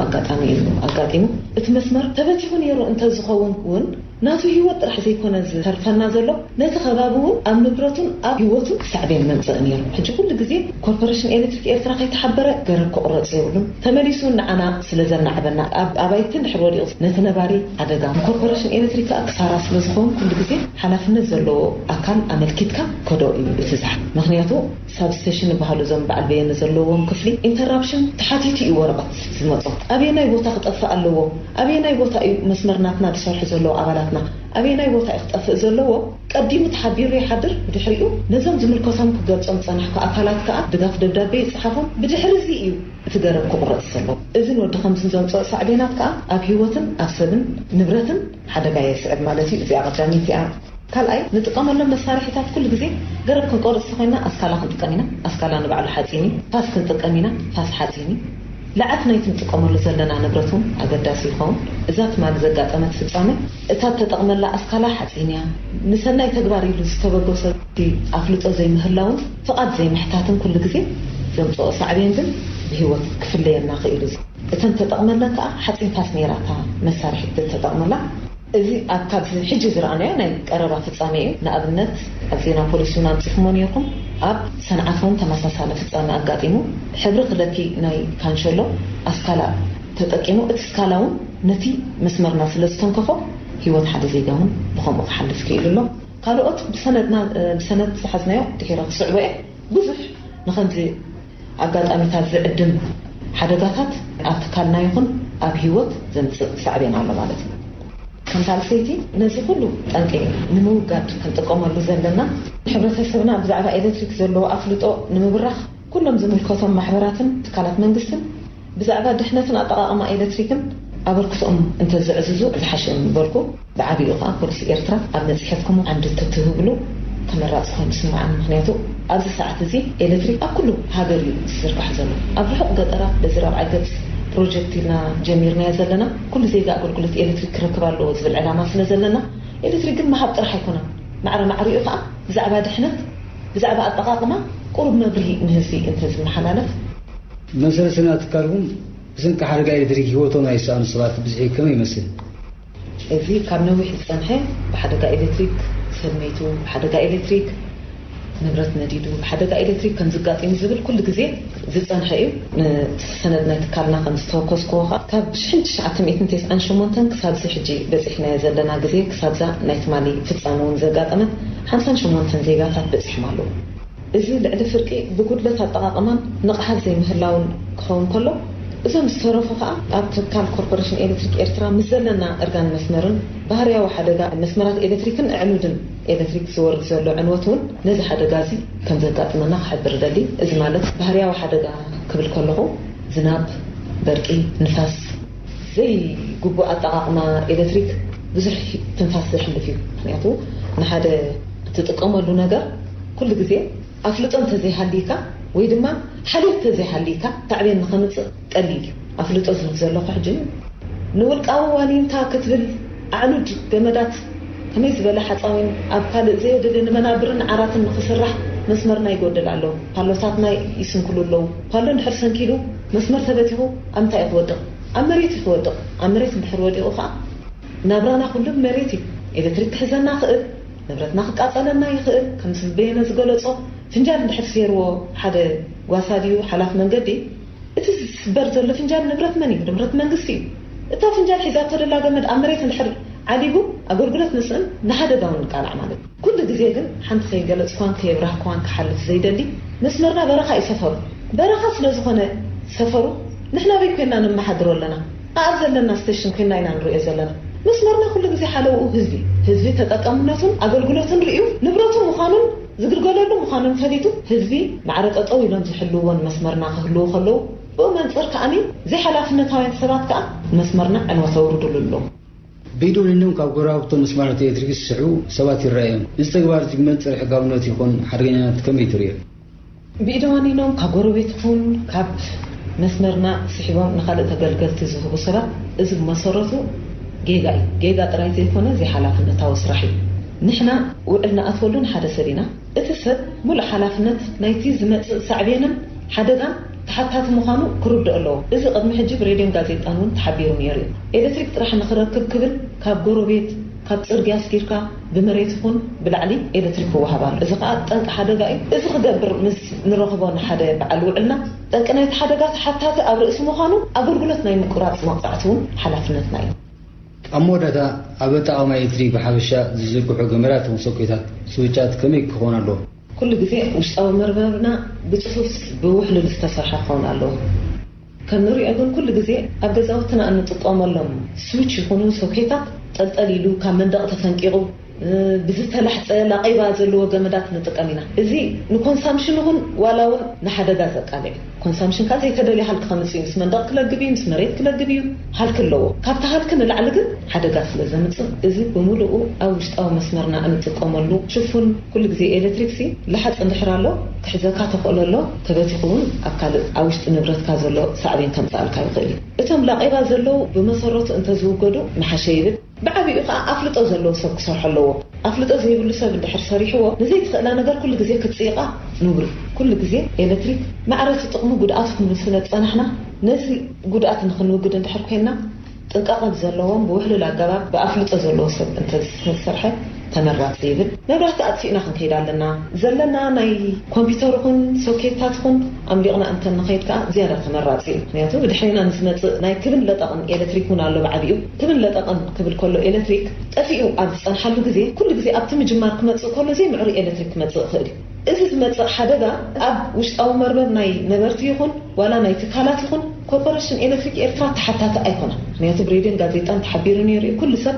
أقاطيمو اتمسمر تبتيون يرو أنت زخون ون ناتو هيوت رح يكون ترفنا زلو نتخبابون أم نبرتون أب هيوتون سعبين من زغنير حجي كل جزء كوربوريشن إلكتريك إيرتراق يتحبره جرب كقرط زيولم تمليسون عنا سلزلنا عبنا أبايتن حروري نتنباري عددا كوربوريشن إلكتريك أكثر سلزخون كل جزء حلفنا زلو أكان عمل كيتكا كدو بتزح مخنياتو سابستيشن بحالو زم بعد بين زلوهم كفلي انترابشن تحاتيتي ورقت زمطو أبينا يبوتا قطفا اللو أبينا يبوتا مسمرناتنا بشرح زلو أبالاتنا أبينا يبوتا اختفاء زلو قديم تحبير يحضر بدحريو نظام زملكوتهم كغصم صنحك أكلات كا دغاف دبدابي صحافهم بدحرزي يو تجرب كقرط زلو إذن ود 5 زم صعبينات كا أب هيوتن أسبن نبرتن حدا جاي يسعد مالتي زي أقدامي تي كالأي نتقام لهم مسارحيات كل جزء جرب كنقول السخينة أسكالا خنتقمينا أسكالا نبع الحاتيني فاس كنتقمينا فاس حاتيني لعتنا يتنتقام لزلنا نبرتهم أقداسي خون ذات ما زجات أمت في الجامع إتات تتقام لا أسكالا حاتينيا نسنا يتجباري لستبقوا سدي أفلت زي مهلاون فقط زي محتاتن كل جزء زم صعبين دم بهو كفلي الناقي እተን ተጠቅመለን ከዓ ሓፂን ፋስ ነራታ መሳርሒ ተጠቅመላ እዚ አካብ ሕጂ ዝረአናዮ ናይ ቀረባ ፍጻሜ እዩ ንኣብነት ኣብ ዜና ፖሊስና ጽፍሞ ነይርኩም ኣብ ሰንዓቶም ተመሳሳለ ፍጻሜ አጋጢሙ ሕብሪ ክለኪ ናይ ካንሸሎ ኣስካላ ተጠቂሙ እቲ ስካላውን ነቲ መስመርና ስለዝተንከፎ ህይወት ሓደ ዜጋውን ብኸምኡ ክሓልፍ ክኢሉ ኣሎ ካልኦት ብሰነድ ዝሓዝናዮ ድሒራ ክስዕቦ እየ ብዙሕ ንኸምዚ ኣጋጣሚታት ዝዕድም ሓደጋታት ኣብ ትካልና ይኹን ኣብ ህይወት ዘምፅእ ሳዕቤና ኣሎ ማለት እዩ ከምታ ሰይቲ ነዚ ኩሉ ጠንቂ ንምውጋድ ክንጥቀመሉ ዘለና ሕብረተሰብና ብዛዕባ ኤሌክትሪክ ዘለዎ ኣፍልጦ ንምብራኽ ኩሎም ዝምልከቶም ማሕበራትን ትካላት መንግስትን ብዛዕባ ድሕነትን ኣጠቃቅማ ኤሌክትሪክን ኣበርክቶኦም እንተዘዕዝዙ ዝሓሸ ንበልኩ ብዓብዩ ከዓ ፖሊስ ኤርትራ ኣብ መፅሔትኩም ዓንዲ ተትህብሉ ተመራፂ ኮይኑ ስማዓን ምክንያቱ ኣብዚ ሰዓት እዚ ኤሌክትሪክ ኣብ ኩሉ ሃገር እዩ ዝስራሕ ዘሎ ኣብ ርሑቕ ገጠራት በዚ ራብዓይ ገፅ ፕሮጀክት ኢልና ጀሚርናዮ ዘለና ኩሉ ዜጋ ኣገልግሎት ኤሌክትሪክ ክረክብ ኣለዎ ዝብል ዕላማ ስለ ዘለና ኤሌክትሪክ ግን መሃብ ጥራሕ ኣይኮነን ማዕረማዕሪኡ ከዓ ብዛዕባ ድሕነት ብዛዕባ ኣጠቃቅማ ቁሩብ መብርሂ ንህዝቢ እንተዝመሓላለፍ መሰረትና ትካልኩም ብስንቂ ሓደጋ ኤሌክትሪክ ህይወቶም ናይ ሰኣኑ ሰባት ብዝሒ ከመይ ይመስል እዚ ካብ ነዊሕ ዝፀንሐ ብሓደጋ ኤሌክትሪክ ሰድሜቱ ብሓደጋ ኤሌክትሪክ ንብረት ነዲዱ ብሓደጋ ኤሌክትሪክ ከም ዝጋጥም ዝብል ኩሉ ግዜ ዝፀንሐ እዩ ሰነድ ናይ ትካልና ከም ዝተወከስክዎ ካብ 1998 ክሳብ ሕጂ በፂሕናዮ ዘለና ግዜ ክሳብዛ ናይ ትማሊ ፍጻመ እውን ዘጋጠመት 58 ዜጋታት በፂሖም ኣለዉ እዚ ልዕሊ ፍርቂ ብጉድለት ኣጠቃቅማን ንቕሓት ዘይምህላውን ክኸውን ከሎ እዞም ዝተረፉ ከዓ ኣብ ትካል ኮርፖሬሽን ኤሌክትሪክ ኤርትራ ምስ ዘለና እርጋን መስመርን ባህርያዊ ሓደጋ መስመራት ኤሌክትሪክን ዕኑድን ኤሌክትሪክ ዝወርድ ዘሎ ዕንወት እውን ነዚ ሓደጋ እዚ ከም ዘጋጥመና ክሕብር ደሊ እዚ ማለት ባህርያዊ ሓደጋ ክብል ከለኹ ዝናብ በርቂ ንፋስ ዘይግቡእ ኣጠቃቅማ ኤሌክትሪክ ብዙሕ ትንፋስ ዘሕልፍ እዩ ምክንያቱ ንሓደ ትጥቀመሉ ነገር ኩሉ ግዜ ኣፍልጦ እንተዘይሃሊካ ወይ ድማ ሓልዮት ተዘይሃሊካ ታዕብን ንኸምፅእ ቀሊል እዩ ኣፍልጦ ዝህብ ዘለኹ ሕጂ ንውልቃዊ ዋኒንታ ክትብል ኣዕኑድ ገመዳት ከመይ ዝበለ ሓፃዊን ኣብ ካልእ ዘየድሊ ንመናብርን ዓራትን ንክስራሕ መስመርና ይጎድል ኣሎ ፓሎታትና ይስንክሉ ኣለዉ ፓሎ እንድሕር ሰንኪሉ መስመር ተበቲኹ ኣብ እንታይ እዩ ክወድቕ ኣብ መሬት እዩ ክወድቕ ኣብ መሬት እንድሕር ወዲቑ ከዓ ናብራና ኩሉ መሬት እዩ ኤሌክትሪክ ክሕዘና ክእል ንብረትና ክቃፀለና ይኽእል ከም ዝበየነ ዝገለፆ ፍንጃል እንድሕር ሰይርዎ ሓደ ዋሳድዩ ሓላፍ መንገዲ እቲ ዝስበር ዘሎ ፍንጃል ንብረት መን እዩ ንብረት መንግስቲ እዩ እታ ፍንጃል ሒዛቶ ደላ ገመድ ኣብ መሬት እንድሕር ዓዲጉ ኣገልግሎት ንስእን ንሓደጋ እውን ንቃልዕ ማለት ኩሉ ግዜ ግን ሓንቲ ከይገለፅኳን ከየብራህኳን ክሓልፍ ዘይደሊ መስመርና በረኻ ይሰፈሩ በረኻ ስለ ዝኾነ ሰፈሩ ንሕና በይ ኮይና ንመሓድሮ ኣለና ኣብ ዘለና ስቴሽን ኮይና ኢና ንሪኦ ዘለና መስመርና ኩሉ ግዜ ሓለውኡ ህዝቢ ተጠቀምነቱን ኣገልግሎትን ርዩ ንብረቱ ምዃኑን ዝግልገለሉ ምዃኑን ፈሊጡ ህዝቢ ማዕረ ጠጠው ኢሎም ዝሕልዎን መስመርና ክህልዎ ከለዉ ብኡ መንፅር ከዓኒ ዘይሓላፍነታውያን ሰባት ከዓ መስመርና ዕንወት ተውርድሉ ኣለዉ በይዶንኖም ካብ ጎራብቶም መስመራት ኤሌክትሪክ ዝስሕቡ ሰባት ይረኣዮም እዚ ተግባር ዝግመንፅር ሕጋውነት ይኹን ሓደገኛነት ከመይ ትርእዮ ብኢዶዋኒኖም ካብ ጎረቤት ይኹን ካብ መስመርና ስሒቦም ንካልእ ተገልገልቲ ዝህቡ ሰባት እዚ ብመሰረቱ ጌጋ እዩ ጌጋ ጥራይ ዘይኮነ ዘይሓላፍነታዊ ስራሕ እዩ ንሕና ውዕል ንኣትወሉ ንሓደ ሰብ ኢና እቲ ሰብ ሙሉእ ሓላፍነት ናይቲ ዝመፅእ ሳዕቤንን ሓደጋን ተሓታቲ ምዃኑ ክርድእ ኣለዎ እዚ ቅድሚ ሕጂ ብሬድዮን ጋዜጣን እውን ተሓቢሩ ነይሩ እዩ ኤሌክትሪክ ጥራሕ ንኽረክብ ክብል ካብ ጎረቤት ካብ ፅርግያ ስኪርካ ብመሬት ይኹን ብላዕሊ ኤሌክትሪክ ክወሃብ ኣሎ እዚ ከዓ ጠንቂ ሓደጋ እዩ እዚ ክገብር ምስ ንረኽቦ ንሓደ በዓል ውዕልና ጠንቂ ናይቲ ሓደጋ ተሓታቲ ኣብ ርእሲ ምዃኑ ኣገልግሎት ናይ ምቁራፅ መቕፃዕቲ እውን ሓላፍነትና እዩ ኣብ መወዳእታ ኣብ ኣጠቃቅማ ኤሌክትሪክ ብሓፈሻ ዝዝርግሑ ገመዳት ሶኬታት ስዊቻት ከመይ ክኾን ኣለዎ ኩሉ ግዜ ውሽጣዊ መርበብና ብፅፉፍ ብውሕሉል ዝተሰርሐ ክኸውን ኣለዎ ከም ንሪኦ ግን ኩሉ ግዜ ኣብ ገዛውትና እንጥቀመሎም ስዊች ይኹኑ ሶኬታት ጠልጠሊሉ ካብ መንደቕ ተፈንቂቑ ብዝተላሕፀ ላቂባ ዘለዎ ገመዳት ንጥቀም ኢና እዚ ንኮንሳምሽን ይኹን ዋላ እውን ንሓደጋ ዘቃልዕ ኮንሳምሽን ካብ ዘይተደልየ ሃልኪ ከምፅ እዩ ምስ መንደቕ ክለግብ እዩ ምስ መሬት ክለግብ እዩ ሃልኪ ኣለዎ ካብቲ ሃልኪ ንላዕሊ ግን ሓደጋ ስለ ዘምፅእ እዚ ብምሉኡ ኣብ ውሽጣዊ መስመርና እንጥቀመሉ ሽፉን ኩሉ ግዜ ኤሌክትሪክ ሲ ልሓፅ እንድሕር ኣሎ ክሕዘካ ተኽእሎ ኣሎ ተበቲኹ እውን ኣብ ካልእ ኣብ ውሽጢ ንብረትካ ዘሎ ሳዕቤን ከምፅኣልካ ይኽእል እዩ እቶም ላቂባ ዘለዉ ብመሰረቱ እንተዝውገዱ መሓሸ ይብል ብዓብኡ ከዓ ኣፍልጦ ዘለዎ ሰብ ክሰርሖ ኣለዎ ኣፍልጦ ዘይብሉ ሰብ እንድሕር ሰሪሕዎ ንዘይትኽእላ ነገር ኩሉ ግዜ ክትፅይቓ ንብሪ ኩሉ ግዜ ኤሌክትሪክ ማዕረቲ ጥቕሙ ጉድኣቱ ክንብል ስለ ፀናሕና ነዚ ጉድኣት ንኽንውግድ እንድሕር ኮይና ጥንቃቐ ዘለዎም ብውሕሉል ኣገባብ ብኣፍልጦ ዘለዎ ሰብ እንተዝሰርሐ ተመራፂ ይብል መብራህቲ ኣጥፊእና ክንከይድ ኣለና ዘለና ናይ ኮምፒተር ይኹን ሶኬታት ይኹን ኣምሊቕና እንተንኸይድ ከዓ ዝያዳ ተመራፂ እዩ ምክንያቱ ብድሕሪና ንዝመፅእ ናይ ክብን ለጠቕን ኤሌክትሪክ እውን ኣሎ ብዓብኡ ክብን ለጠቕን ክብል ከሎ ኤሌክትሪክ ጠፊኡ ኣብ ዝፀንሓሉ ግዜ ኩሉ ግዜ ኣብቲ ምጅማር ክመፅእ ከሎ ዘይምዕሩ ኤሌክትሪክ ክመፅእ ይኽእል እዩ እዚ ዝመፅእ ሓደጋ ኣብ ውሽጣዊ መርበብ ናይ ነበርቲ ይኹን ዋላ ናይ ትካላት ይኹን ኮርፖሬሽን ኤሌክትሪክ ኤርትራ ተሓታተ ኣይኮነን ምክንያቱ ብሬድዮን ጋዜጣን ተሓቢሩ ነይሩ ኩሉ ሰብ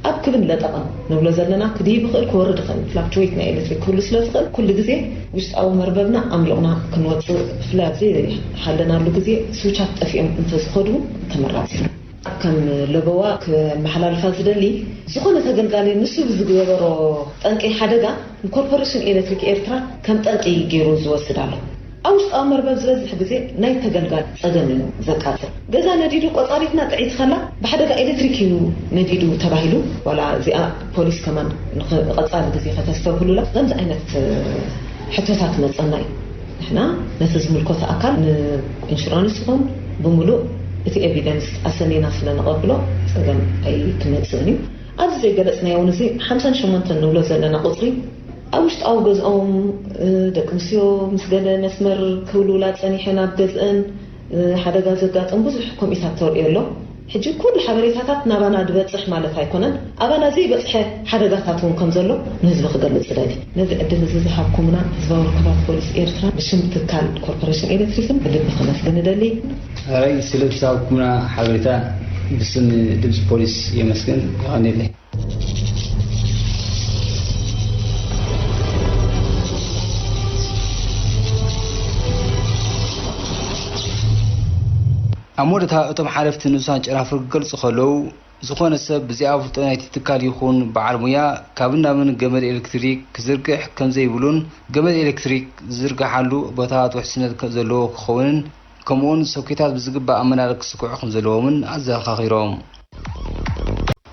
ኣብ ክብን ለጠቕን ንብሎ ዘለና ክድይብ ይኽእል ክወርድ ይኽእል ፍላክቹዌት ናይ ኤሌክትሪክ ክህሉ ስለ ዝኽእል ኩሉ ግዜ ውሽጣዊ መርበብና ኣምሊቕና ክንወፅእ ብፍላይ ኣብዚ ሓለናሉ ግዜ ስዊቻት ጠፊኦም እንተዝኸዱ ተመራፂ እዩ ከም ለበዋ ክመሓላልፋ ዝደሊ ዝኾነ ተገልጋሊ ንሱ ብዝግበሮ ጠንቂ ሓደጋ ኮርፖሬሽን ኤሌክትሪክ ኤርትራ ከም ጠንቂ ገይሩ ዝወስድ ኣሎ ኣብ ውሽጣዊ መርበብ ዝበዝሕ ግዜ ናይ ተገልጋሊ ፀገም እዩ ዘቃፅል ገዛ ነዲዱ ቆፃሪትና ጥዒት ከላ ብሓደጋ ኤሌክትሪክ እዩ ነዲዱ ተባሂሉ ዋላ እዚኣ ፖሊስ ከማን ንቐፃሊ ግዜ ከተስተውህሉላ ከምዚ ዓይነት ሕቶታት መፀና እዩ ንሕና ነቲ ዝምልከቶ ኣካል ንኢንሹራንስ ይኹን ብምሉእ እቲ ኤቪደንስ ኣሰኒና ስለንቐብሎ ፀገም ኣይክመፅእን እዩ ኣብዚ ዘይገለፅናዮ እውን እዚ 58 ንብሎ ዘለና ቁፅሪ ኣብ ውሽጣዊ ገዝኦም ደቂ ኣንስትዮ ምስ ገለ መስመር ክብልውላ ፀኒሐን ኣብ ገዝአን ሓደጋ ዘጋጥም ብዙሕ ኮሚታት ተርእዮ ኣሎ ሕጂ ኩሉ ሓበሬታታት ናባና ድበፅሕ ማለት ኣይኮነን ኣባና ዘይበፅሐ ሓደጋታት እውን ከም ዘሎ ንህዝቢ ክገልፅ ዝደሊ ነዚ ዕድል እዚ ዝሃብኩምና ህዝባዊ ርክባት ፖሊስ ኤርትራ ብሽም ትካል ኮርፖሬሽን ኤሌክትሪክን ብልቢ ክመስግን ይደሊ ራይ ስለዝሃብኩምና ሓበሬታ ብስም ድምፂ ፖሊስ የመስግን ይቐኒለይ ኣብ ሞደታ እቶም ሓለፍቲ ንኡሳን ጨናፍር ክገልጹ ከለዉ ዝኾነ ሰብ ብዚኣ ፍልጦ ናይቲ ትካል ይኹን በዓል ሙያ ካብን ናብን ገመድ ኤሌክትሪክ ክዝርግሕ ከምዘይብሉን ገመድ ኤሌክትሪክ ዝዝርግሓሉ ቦታታት ውሕስነት ዘለዎ ክኸውንን ከምኡውን ሶኬታት ብዝግባእ ኣመናርክ ክስክዑ ከም ዘለዎምን ኣዘኻኺሮም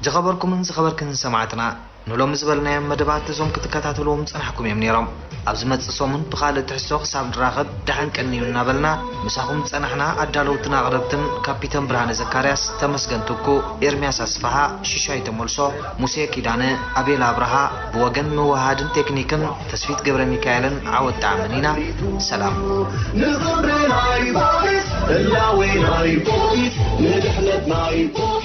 جخبركم من زخبركن سمعتنا نلوم زبلنا مدبات زوم كتكاتلوم صنحكم يم نيرم ابز متصومن بخاله تحسو حساب دراغب دحن قنيونا بلنا مساهم صنحنا ادالوتنا غربتن كابيتن برهان زكارياس تمسغنتكو ارمياس اسفها شيشاي تمولسو موسى كيدانه ابيل ابرها بوغن موهادن تكنيكن تسفيت جبر ميكائيلن عود تعمنينا سلام نغبرنا يبوس لا وين هاي بوس ندحلت ناي بوس